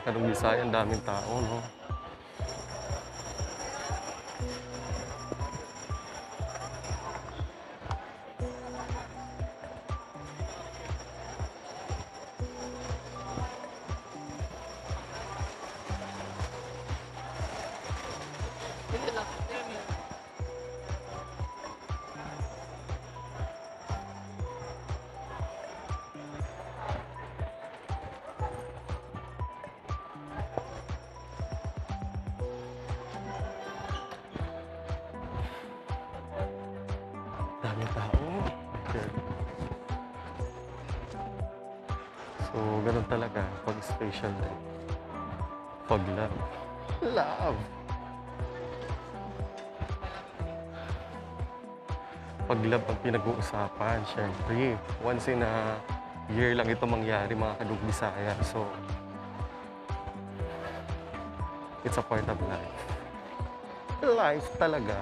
Kanong Bisaya, ang daming tao, no? Daming tao. Okay. So, ganun talaga pag special day. Pag love. Love! Pag love ang pinag-uusapan, syempre. Once in a year lang ito mangyari, mga Kanong Bisaya. So, it's a part of life. Life talaga.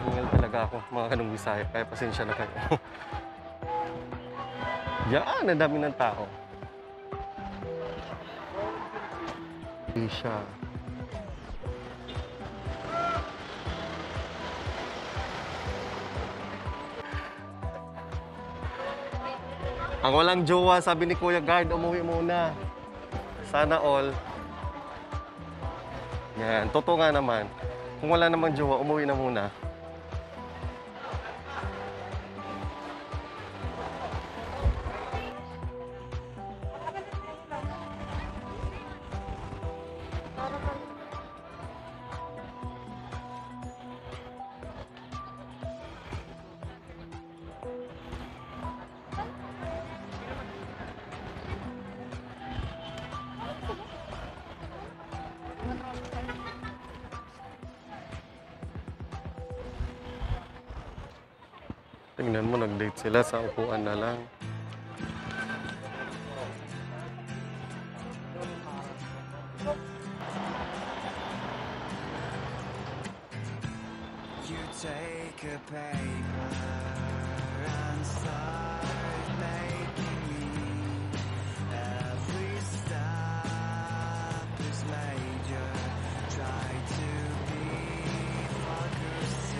Hingal talaga ako, mga Kanong Bisaya. Kaya pasensya na kayo. Yan, ang dami ng tao. Asia. Ang walang jowa, sabi ni Kuya Guard, umuwi muna. Sana all. Yan, totoo nga naman. Kung wala namang jowa, umuwi na muna. Tingnan mo, nag-date sila sa upuan na lang. You take a paper and start making me. Every step is major. Try to be focused.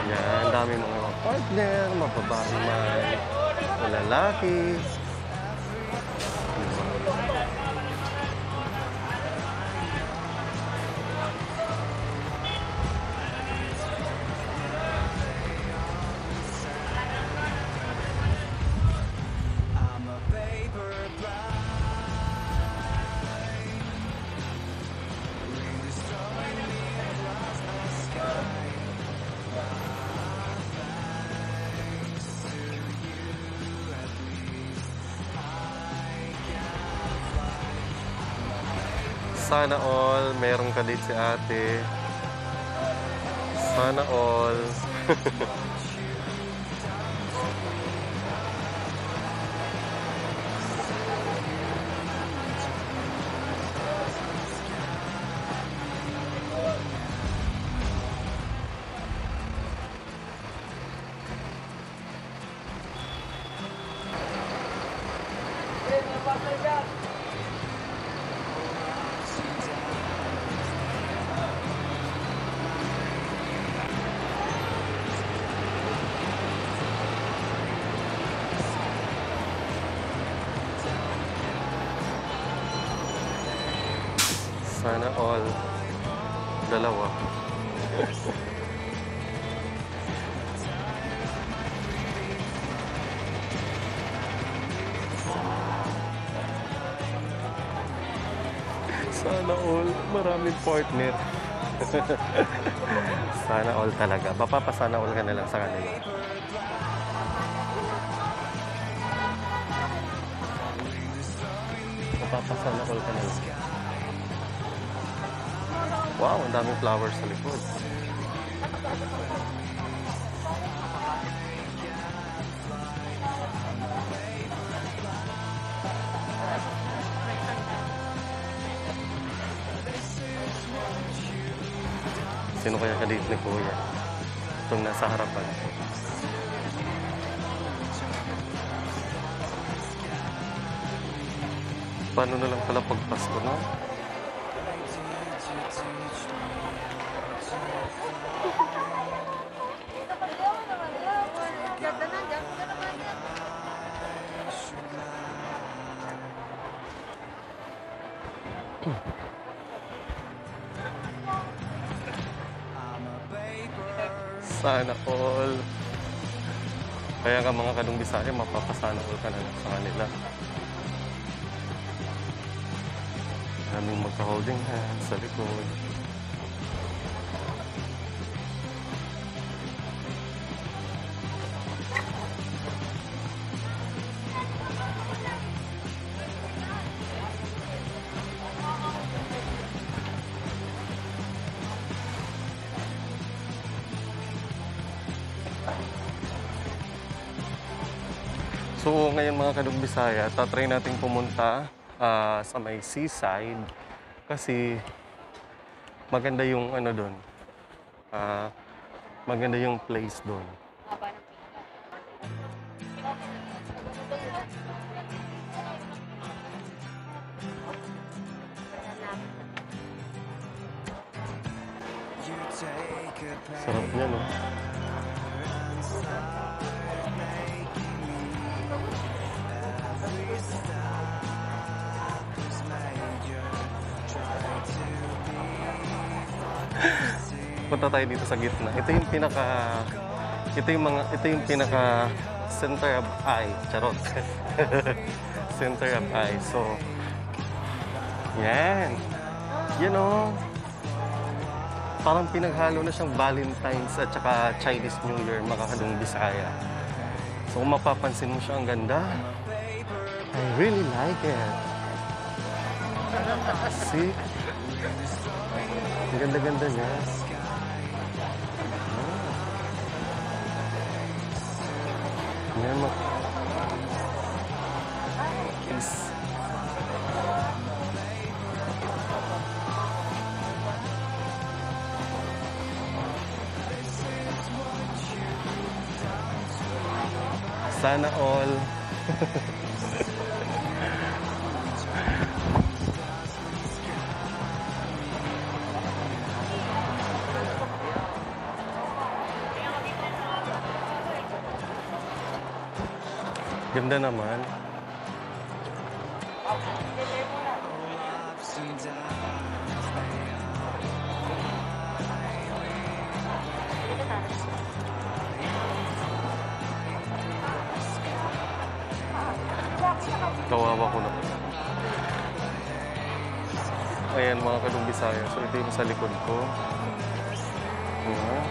Yan, dami mga partner, mababae man, lalaki. I'm a paper bride. Rain is throwing me across the sky. Thanks to you, at least I can fly. Sana all, merong kadate si ate. Sana all. Sana all. Dalawa. Sana all. Maraming partner. Sana all talaga. Papapasana all ka na lang sa kanila. Papapasana all ka na lang. Wow, ang daming flowers sa likod. Sino kaya kadate ni Kuya? Itong nasa harapan. Paano na lang pala pag Pasko, no? Sana all. Kaya nga mga Kanong Bisaya, mapapasana all ka na lang sa kanila. Maraming magka-holding hands sa likod. So ngayon mga Kanong Bisaya, tatry nating pumunta sa may seaside kasi maganda yung ano doon. Maganda yung place doon. You take a Sarap niya, no? Punta tayo dito sa gitna. Ito yung pinaka center of eye. Charot. Center of eye. So, yan. Yan o. Parang pinaghalo na siyang Valentine's at saka Chinese New Year, mga Kanong Bisaya. So, kung mapapansin mo siya, ang ganda. I really like it. See? Ang ganda-ganda niya. Yan mo. Peace. Sana all. Ganda naman. ups and downs. Kawawa ko na. Ayan mga Kanong Bisaya. So ito yung sa likod ko. Ayan.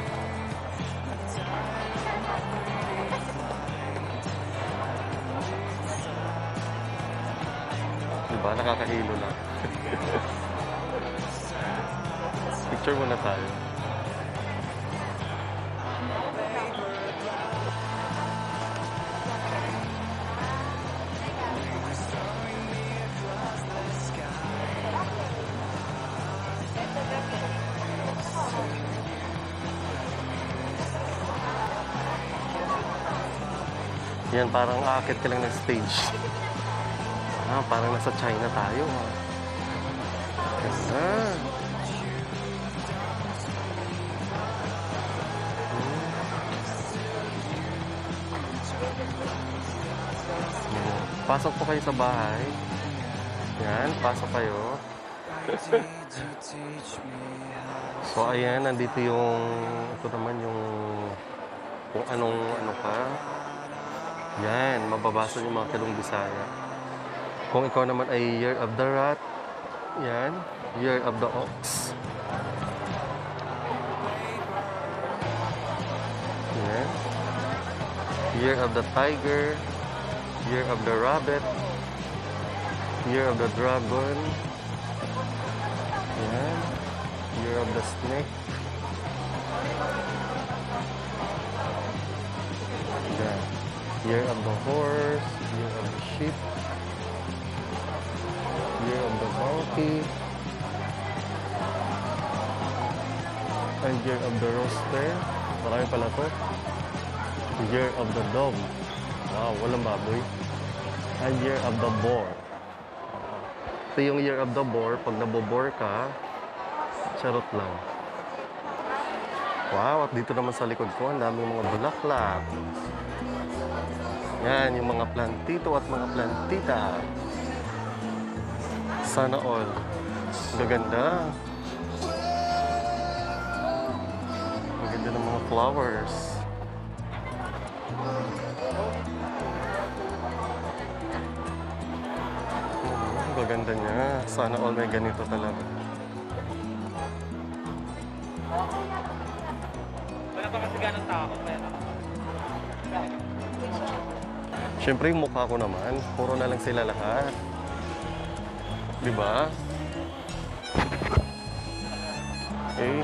Diba? Nakakahilo na. Picture muna tayo. Yan, parang aakit ka lang ng stage. Parang nasa China tayo. Ganda. Pasok po kayo sa bahay. Yan, pasok kayo. So, ayan, nandito yung, ito naman yung, kung anong, ano pa. Yan, mababasa yung mga Kanong Bisaya. Kung ikaw naman ay Year of the Rat, yan, Year of the Ox. Yan. Year of the Tiger, Year of the Rabbit, Year of the Dragon, yan, Year of the Snake, yan. Year of the Horse, Year of the Sheep, Year of the Monkey, And Year of the Rooster. Marami pala to. Year of the Dog. Wow, walang baboy. And Year of the Boar. Ito yung Year of the Boar. Pag nabobore ka, charot lang. Wow, at dito naman sa likod ko, ang daming mga bulaklak. Yan, yung mga plantito at mga plantita. Sana all. Gaganda. Ang ganda ng mga flowers. Ang gaganda niya. Sana all may ganito talaga. Wala pa kasi ganang tao. Siyempre yung mukha ko naman, puro na lang sila lahat. Di ba?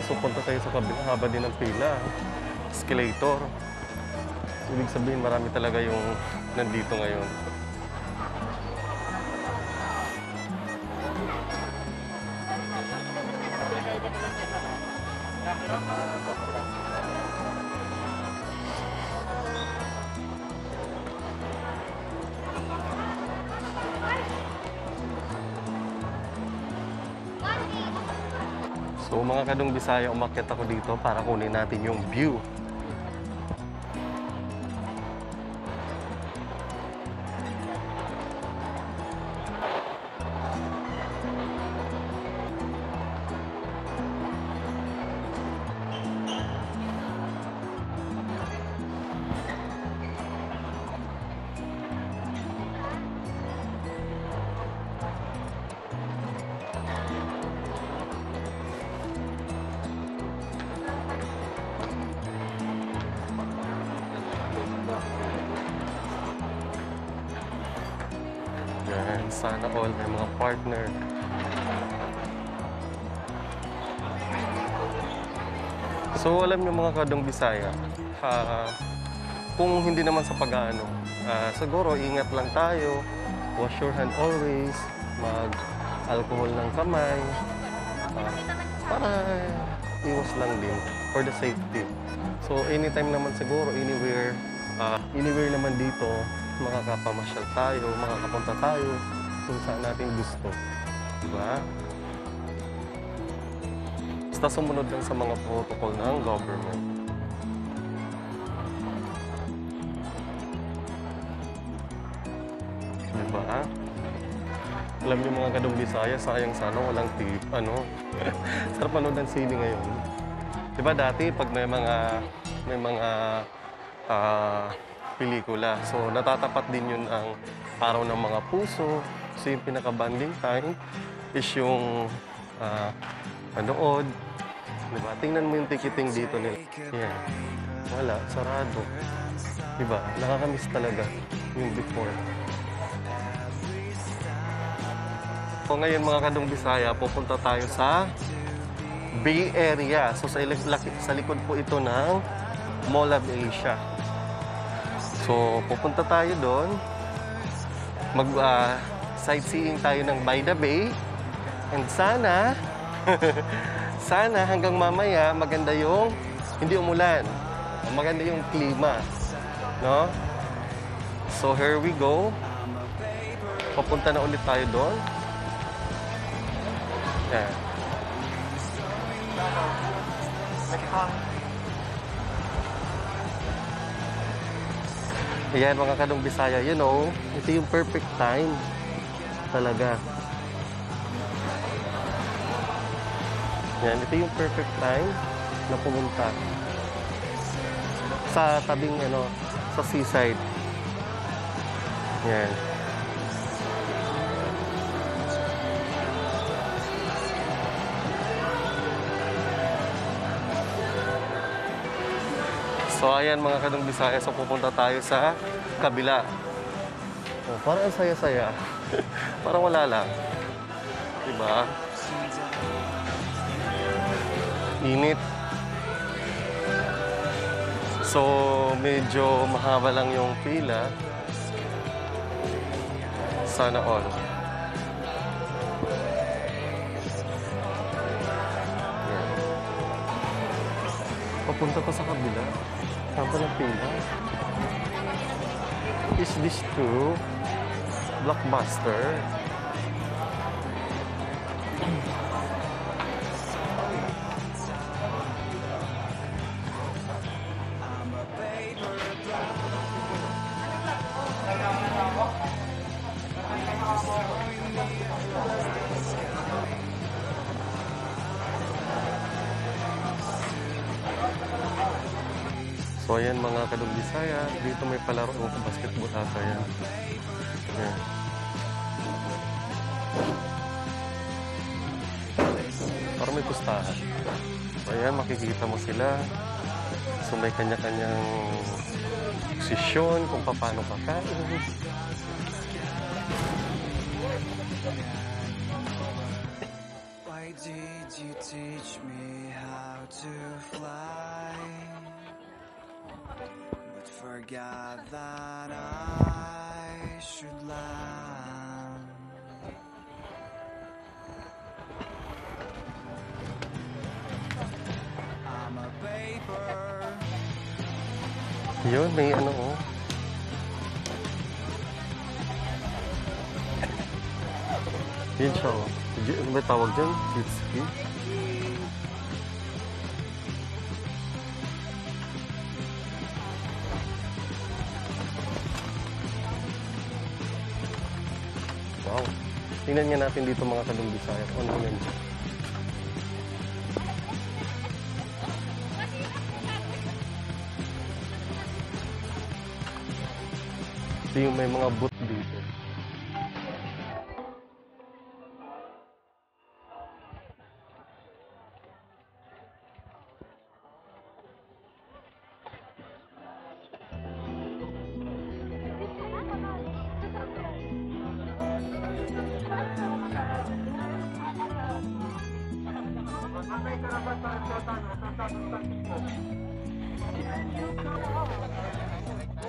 So punta tayo sa kabila, haba din ng pila. Escalator. Ibig sabihin marami talaga yung nandito ngayon. So mga kadong Bisaya, umakyat ako dito para kunin natin yung view. Yan, sana all may mga partner. So alam niyo mga kadong Bisaya, kung hindi naman sa pag-aano, siguro ingat lang tayo, wash your hand always, mag-alcohol ng kamay, para iwas lang din for the safety. So anytime naman siguro, anywhere naman dito, makakapamasyal tayo, makakapunta tayo kung saan natin gusto. Diba? Basta sumunod lang sa mga protocol ng government. Diba? Alam niyo mga kadong Bisaya, sayang sana walang tip. Sarap manood ng sine ngayon. Diba dati pag may mga pelikula. So, natatapat din yun ang araw ng mga puso. So, yung pinaka-bonding time is yung panood. Diba? Tingnan mo yung ticketing dito nila. Yan. Wala. Sarado. Diba? Nakakamiss talaga yung before. So, ngayon mga kadong Bisaya, pupunta tayo sa Bay Area. So, sa likod po ito ng Mall of Asia. So, pupunta tayo doon. Sightseeing tayo ng By the Bay. And sana, sana hanggang mamaya maganda yung, hindi umulan. Maganda yung klima. No? So, here we go. Papunta na ulit tayo doon. Yan. Ayan mga kadong Bisaya, you know, ito yung perfect time talaga. Yan, ito yung perfect time na pumunta sa tabing, sa seaside. Yan. So ayan mga kadong Bisaya, so pupunta tayo sa kabila. Oh, parang ang saya-saya. Parang wala lang. Diba? Init. So medyo mahaba lang yung pila. Sana all. Papunta pa sa kabila. Saan pa pila? Is this true? Blockbuster? So ayan mga Kadug Bisaya, dito may palaro ng basketball ata yan. Yan. Parang may pustahan. So ayan, makikita mo sila. So may kanya-kanyang posisyon kung paano kakain. Why did you teach me how to fly? But forgot that I should land. I'm a paper. Yun, may ano oh. Yun siya oh. Ano ba tawag dyan? Jet ski? Wow. Tingnan nga natin dito mga Kadug Bisaya. Ano yan? Ito yung may mga booth dito.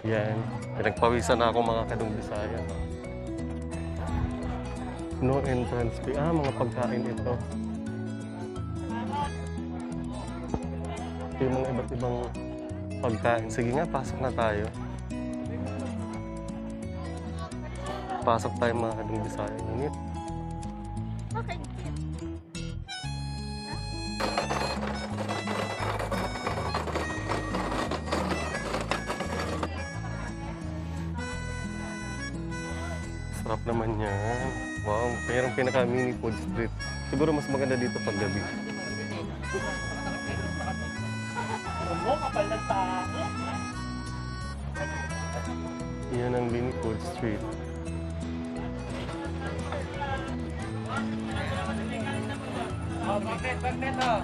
Yan. Pinagpawisan na ako mga Kadug Bisaya. No entrance fee. Ah, mga pagkain ito. Ito yung mga iba't ibang pagkain. Sige nga, pasok na tayo. Pasok tayo mga Kadug Bisaya. Ngunit. Okay. Sarap naman yan. Wow, mayroong pinaka-mini food street. Siguro mas maganda dito pag gabi. Umo, kapal ng tao. Yan ang mini food street. Oh, bakit oh?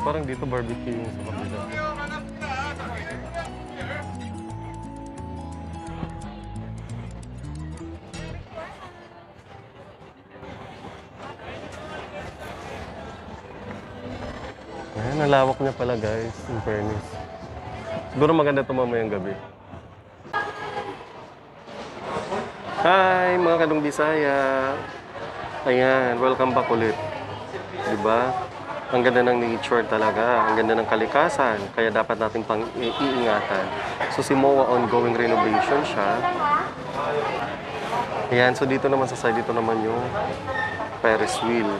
Parang dito barbecue yung sa kabila. Ayan, ang lawak niya pala guys, in fairness. Siguro maganda ito mamayang gabi. Hi mga Kadug Bisaya! Ayan, welcome back ulit. Diba? Ang ganda ng nature talaga, ang ganda ng kalikasan, kaya dapat natin pang iingatan. So si MOA ongoing renovation siya. Ayan, so dito naman sa side, dito naman yung Ferris wheel.